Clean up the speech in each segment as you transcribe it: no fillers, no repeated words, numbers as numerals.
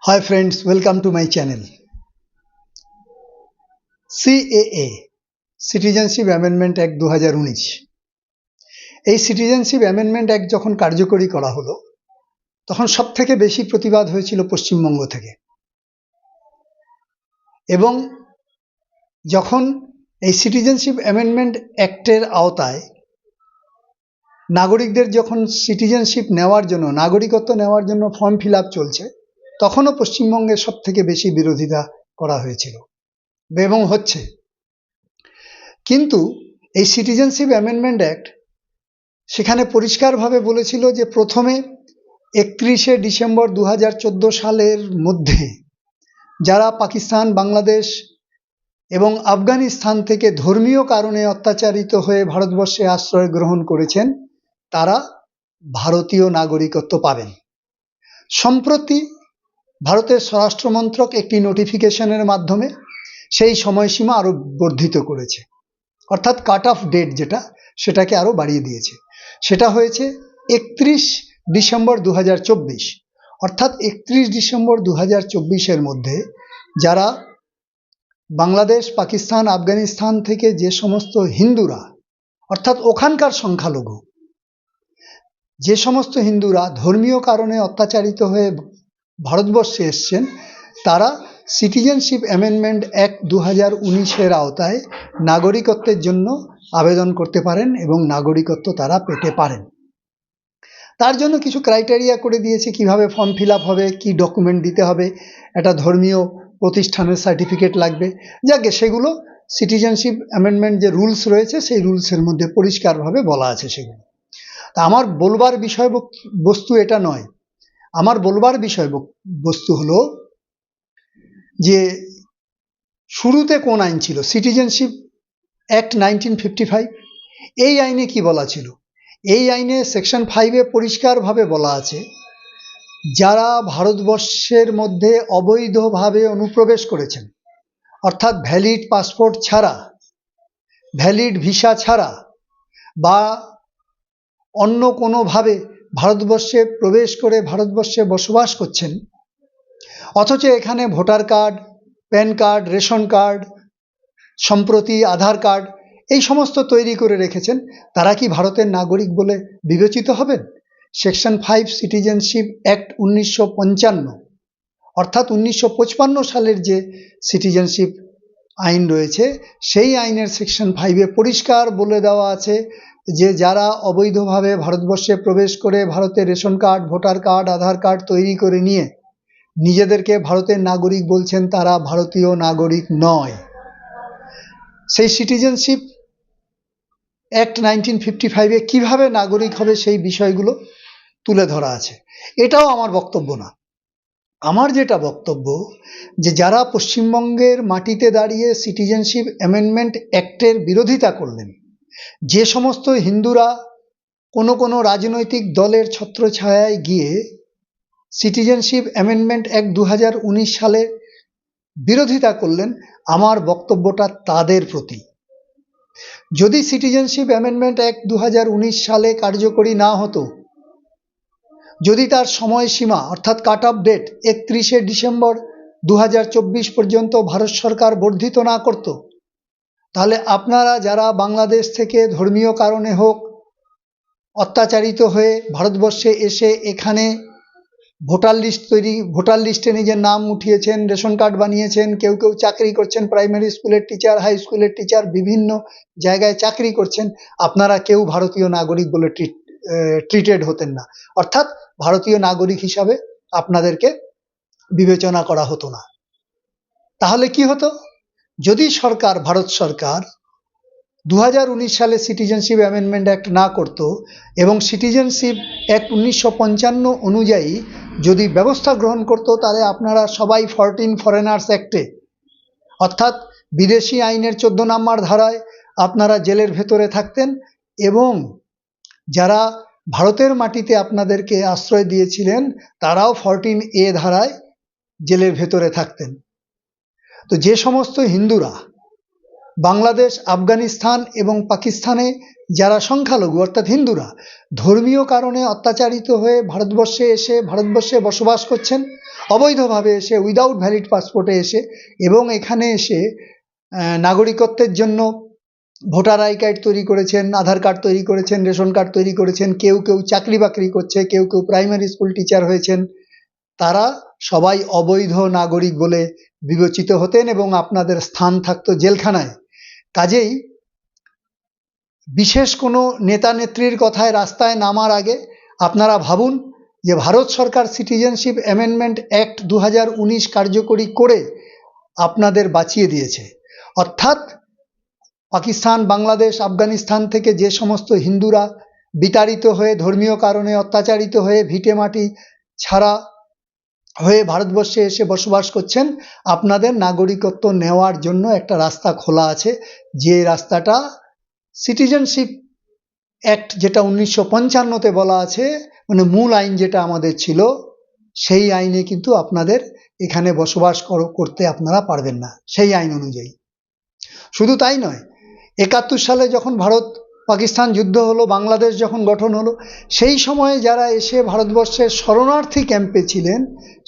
Hi friends, welcome to my channel. CAA citizenship amendment act 2019 এই citizenship amendment act যখন কার্যকরী করা হলো তখন সবথেকে বেশি প্রতিবাদ হয়েছিল পশ্চিমবঙ্গ থেকে। এবং যখন এই সিটিজেনশিপ অ্যামেন্ডমেন্ট অ্যাক্টের আওতায় নাগরিকদের যখন সিটিজেনশিপ নেওয়ার জন্য নাগরিকত্ব নেওয়ার জন্য ফর্ম ফিল আপ চলছে, তখনও পশ্চিমবঙ্গে সবথেকে বেশি বিরোধিতা করা হয়েছিল এবং হচ্ছে। কিন্তু এই সিটিজেনশিপ অ্যামেন্ডমেন্ট অ্যাক্ট সেখানে পরিষ্কারভাবে বলেছিল যে প্রথমে 31শে ডিসেম্বর 2014 সালের মধ্যে যারা পাকিস্তান, বাংলাদেশ এবং আফগানিস্তান থেকে ধর্মীয় কারণে অত্যাচারিত হয়ে ভারতবর্ষে আশ্রয় গ্রহণ করেছেন তারা ভারতীয় নাগরিকত্ব পাবেন। সম্প্রতি ভারতের স্বরাষ্ট্রমন্ত্রক একটি নোটিফিকেশনের মাধ্যমে সেই সময়সীমা আরো বর্ধিত করেছে, অর্থাৎ কাট অফ ডেট সেটাকে আরো বাড়িয়ে দিয়েছে। সেটা হয়েছে 31 ডিসেম্বর 2024। অর্থাৎ 31 ডিসেম্বর 2024-এর মধ্যে যারা বাংলাদেশ, পাকিস্তান, আফগানিস্তান থেকে যে সমস্ত হিন্দুরা, অর্থাৎ ওখানকার সংখ্যালঘু যে সমস্ত হিন্দুরা ধর্মীয় কারণে অত্যাচারিত হয়ে ভারতবর্ষে এসছেন, তারা সিটিজেনশিপ অ্যামেন্ডমেন্ট অ্যাক্ট 2019-এর আওতায় নাগরিকত্বের জন্য আবেদন করতে পারেন এবং নাগরিকত্ব তারা পেতে পারেন। তার জন্য কিছু ক্রাইটেরিয়া করে দিয়েছে, কিভাবে ফর্ম ফিল আপ হবে, কি ডকুমেন্ট দিতে হবে, একটা ধর্মীয় প্রতিষ্ঠানের সার্টিফিকেট লাগবে। যাকে সেগুলো সিটিজেনশিপ অ্যামেন্ডমেন্ট যে রুলস রয়েছে সেই রুলসের মধ্যে পরিষ্কারভাবে বলা আছে সেগুলো। তা আমার বলবার বিষয়বস্তু এটা নয়। আমার বলবার বিষয়বস্তু হলো যে শুরুতে কোন আইন ছিল, সিটিজেনশিপ অ্যাক্ট 1955। এই আইনে কি বলা ছিল? এই আইনে সেকশন 5-এ পরিষ্কারভাবে বলা আছে, যারা ভারতবর্ষের মধ্যে অবৈধভাবে অনুপ্রবেশ করেছেন, অর্থাৎ ভ্যালিড পাসপোর্ট ছাড়া, ভ্যালিড ভিসা ছাড়া বা অন্য কোনোভাবে ভারতবর্ষে প্রবেশ করে ভারতবর্ষে বসবাস করছেন, অথচ এখানে voter card, pan card, ration card, সম্প্রতি আধার কার্ড এই সমস্ত তৈরি করে রেখেছেন, তারা কি ভারতের নাগরিক বলে বিবেচিত হবেন? সেকশন 5 সিটিজেনশিপ অ্যাক্ট 1955, অর্থাৎ 1955 সালের যে সিটিজেনশিপ আইন রয়েছে, সেই আইনের সেকশন 5-এ পরিষ্কার বলে দেওয়া আছে যে যারা অবৈধভাবে ভারতবর্ষে প্রবেশ করে ভারতের রেশন কার্ড, ভোটার কার্ড, আধার কার্ড তৈরি করে নিয়ে নিজেদেরকে ভারতের নাগরিক বলছেন, তারা ভারতীয় নাগরিক নয়। সেই সিটিজেনশিপ অ্যাক্ট 1955-এ কিভাবে নাগরিক হবে সেই বিষয়গুলো তুলে ধরা আছে। এটাও আমার বক্তব্য না। আমার যেটা বক্তব্য, যে যারা পশ্চিমবঙ্গের মাটিতে দাঁড়িয়ে সিটিজেনশিপ অ্যামেন্ডমেন্ট অ্যাক্টের বিরোধিতা করলেন, যে সমস্ত হিন্দুরা কোনো রাজনৈতিক দলের ছত্রছায়ায় গিয়ে সিটিজেনশিপ অ্যামেন্ডমেন্ট অ্যাক্ট 2019 সালে বিরোধিতা করলেন, আমার বক্তব্যটা তাদের প্রতি। যদি সিটিজেনশিপ অ্যামেন্ডমেন্ট অ্যাক্ট 2019 সালে কার্যকরী না হতো, যদি তার সময়সীমা অর্থাৎ কাট অফ ডেট 31শে ডিসেম্বর 2024 পর্যন্ত ভারত সরকার বর্ধিত না করত, তাহলে আপনারা যারা বাংলাদেশ থেকে ধর্মীয় কারণে হোক অত্যাচারিত হয়ে ভারতবর্ষে এসে এখানে ভোটার লিস্টে নিজের নাম উঠিয়েছেন, রেশন কার্ড বানিয়েছেন, কেউ চাকরি করছেন, প্রাইমারি স্কুলের টিচার, হাই স্কুলের টিচার, বিভিন্ন জায়গায় চাকরি করছেন, আপনারা কেউ ভারতীয় নাগরিক বলে ট্রিটেড হতেন না, অর্থাৎ ভারতীয় নাগরিক হিসাবে আপনাদেরকে বিবেচনা করা হতো না। তাহলে কি হতো? যদি ভারত সরকার 2019 সালে সিটিজেনশিপ অ্যামেন্ডমেন্ট অ্যাক্ট না করত এবং সিটিজেনশিপ অ্যাক্ট 1955 অনুযায়ী যদি ব্যবস্থা গ্রহণ করত, তাহলে আপনারা সবাই 14 ফরেনার্স অ্যাক্টে, অর্থাৎ বিদেশি আইনের 14 নম্বর ধারায় আপনারা জেলের ভেতরে থাকতেন, এবং যারা ভারতের মাটিতে আপনাদেরকে আশ্রয় দিয়েছিলেন তারাও 14A ধারায় জেলের ভেতরে থাকতেন। তো যে সমস্ত হিন্দুরা বাংলাদেশ, আফগানিস্তান এবং পাকিস্তানে যারা সংখ্যালঘু অর্থাৎ হিন্দুরা ধর্মীয় কারণে অত্যাচারিত হয়ে ভারতবর্ষে এসে ভারতবর্ষে বসবাস করছেন, অবৈধভাবে এসে উইদাউট ভ্যালিড পাসপোর্টে এসে, এবং এখানে এসে নাগরিকত্বের জন্য ভোটার আই কার্ড তৈরি করেছেন, আধার কার্ড তৈরি করেছেন, রেশন কার্ড তৈরি করেছেন, কেউ কেউ চাকরি বাকরি করছে, কেউ কেউ প্রাইমারি স্কুল টিচার হয়েছেন, তারা সবাই অবৈধ নাগরিক বলে বিবেচিত হতেন এবং আপনাদের স্থান থাকতো জেলখানায়। কাজেই বিশেষ কোনো নেতা নেত্রীর কথায় রাস্তায় নামার আগে আপনারা ভাবুন যে ভারত সরকার সিটিজেনশিপ অ্যামেন্ডমেন্ট অ্যাক্ট 2019 কার্যকরী করে আপনাদের বাঁচিয়ে দিয়েছে। অর্থাৎ পাকিস্তান, বাংলাদেশ, আফগানিস্তান থেকে যে সমস্ত হিন্দুরা বিতাড়িত হয়ে ধর্মীয় কারণে অত্যাচারিত হয়ে ভিটেমাটি ছাড়া হয়ে ভারতবর্ষে এসে বসবাস করছেন, আপনাদের নাগরিকত্ব নেওয়ার জন্য একটা রাস্তা খোলা আছে। যে রাস্তাটা সিটিজেনশিপ অ্যাক্ট যেটা 1955-তে বলা আছে, মানে মূল আইন যেটা আমাদের ছিল, সেই আইনে কিন্তু আপনাদের এখানে বসবাস করতে আপনারা পারবেন না সেই আইন অনুযায়ী। শুধু তাই নয়, 71 সালে যখন ভারত পাকিস্তান যুদ্ধ হলো, বাংলাদেশ যখন গঠন হলো, সেই সময়ে যারা এসে ভারতবর্ষের শরণার্থী ক্যাম্পে ছিলেন,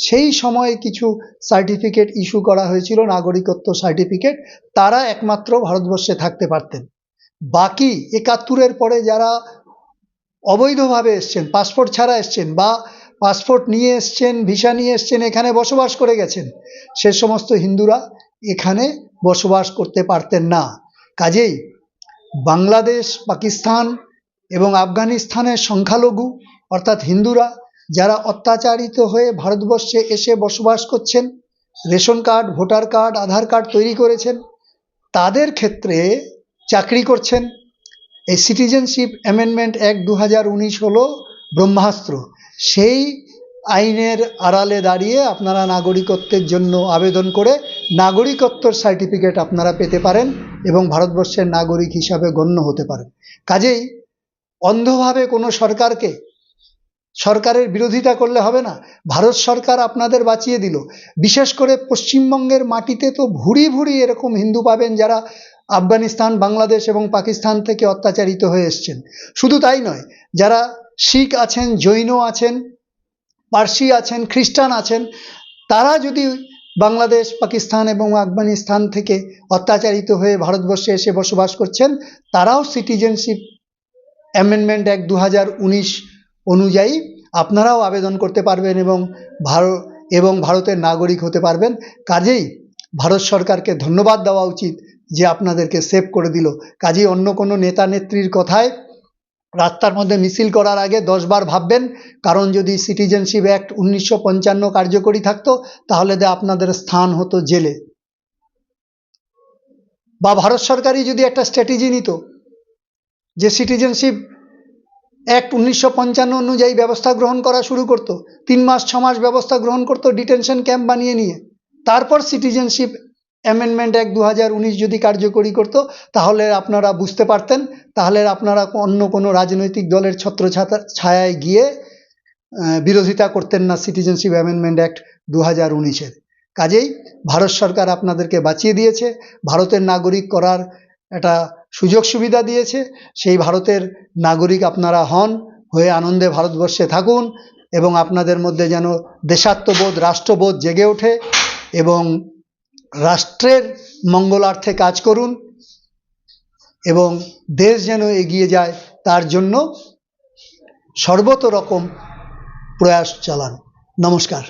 সেই সময়ে কিছু সার্টিফিকেট ইস্যু করা হয়েছিল, নাগরিকত্ব সার্টিফিকেট, তারা একমাত্র ভারতবর্ষে থাকতে পারতেন। বাকি 71-এর পরে যারা অবৈধভাবে এসছেন, পাসপোর্ট ছাড়া এসছেন বা পাসপোর্ট নিয়ে এসছেন, ভিসা নিয়ে এসছেন, এখানে বসবাস করে গেছেন, সে সমস্ত হিন্দুরা এখানে বসবাস করতে পারতেন না। কাজেই বাংলাদেশ, পাকিস্তান এবং আফগানিস্তানের সংখ্যালঘু অর্থাৎ হিন্দুরা যারা অত্যাচারিত হয়ে ভারতবর্ষে এসে বসবাস করছেন, রেশন কার্ড, ভোটার কার্ড, আধার কার্ড তৈরি করেছেন, তাদের ক্ষেত্রে চাকরি করছেন, এই সিটিজেনশিপ অ্যামেন্ডমেন্ট অ্যাক্ট 2019 হলো ব্রহ্মাস্ত্র। সেই আইনের আড়ালে দাঁড়িয়ে আপনারা নাগরিকত্বের জন্য আবেদন করে নাগরিকত্বর সার্টিফিকেট আপনারা পেতে পারেন এবং ভারতবর্ষের নাগরিক হিসাবে গণ্য হতে পারেন। কাজেই অন্ধভাবে কোনো সরকারের বিরোধিতা করলে হবে না। ভারত সরকার আপনাদের বাঁচিয়ে দিল। বিশেষ করে পশ্চিমবঙ্গের মাটিতে তো ভুরি ভুরি এরকম হিন্দু পাবেন যারা আফগানিস্তান, বাংলাদেশ এবং পাকিস্তান থেকে অত্যাচারিত হয়ে এসছেন। শুধু তাই নয়, যারা শিখ আছেন, জৈন আছেন, পার্সি আছেন, খ্রিস্টান আছেন, তারা যদি বাংলাদেশ, পাকিস্তান এবং আফগানিস্তান থেকে অত্যাচারিত হয়ে ভারতবর্ষে এসে বসবাস করছেন, তারাও সিটিজেনশিপ অ্যামেন্ডমেন্ট অ্যাক্ট 2019 অনুযায়ী আপনারাও আবেদন করতে পারবেন এবং ভারতের নাগরিক হতে পারবেন। কাজেই ভারত সরকারকে ধন্যবাদ দেওয়া উচিত যে আপনাদেরকে সেভ করে দিল। কাজেই অন্য কোনো নেতা নেত্রীর কথায় রাস্তার মধ্যে মিছিল করার আগে 10 বার ভাববেন, কারণ যদি সিটিজেনশিপ অ্যাক্ট 1955 কার্যকরী থাকতো তাহলে আপনাদের স্থান হতো জেলে। বা ভারত সরকারই যদি একটা স্ট্র্যাটেজি নিত যে সিটিজেনশিপ অ্যাক্ট 1955 অনুযায়ী ব্যবস্থা গ্রহণ করা শুরু করতো, 3 মাস 6 মাস ব্যবস্থা গ্রহণ করতো ডিটেনশন ক্যাম্প বানিয়ে নিয়ে, তারপর সিটিজেনশিপ অ্যামেন্ডমেন্ট অ্যাক্ট 2019 যদি কার্যকরী করতো, তাহলে আপনারা বুঝতে পারতেন, তাহলে আপনারা অন্য কোনো রাজনৈতিক দলের ছত্রছায়ায় গিয়ে বিরোধিতা করতেন না সিটিজেনশিপ অ্যামেন্ডমেন্ট অ্যাক্ট 2019-এর। কাজেই ভারত সরকার আপনাদেরকে বাঁচিয়ে দিয়েছে, ভারতের নাগরিক করার একটা সুযোগ সুবিধা দিয়েছে। সেই ভারতের নাগরিক আপনারা হয়ে আনন্দে ভারতবর্ষে থাকুন এবং আপনাদের মধ্যে যেন দেশাত্মবোধ, রাষ্ট্রবোধ জেগে ওঠে এবং রাষ্ট্রের মঙ্গলার্থে কাজ করুন এবং দেশ যেন এগিয়ে যায় তার জন্য সর্বতোরকম প্রয়াস চালান। নমস্কার।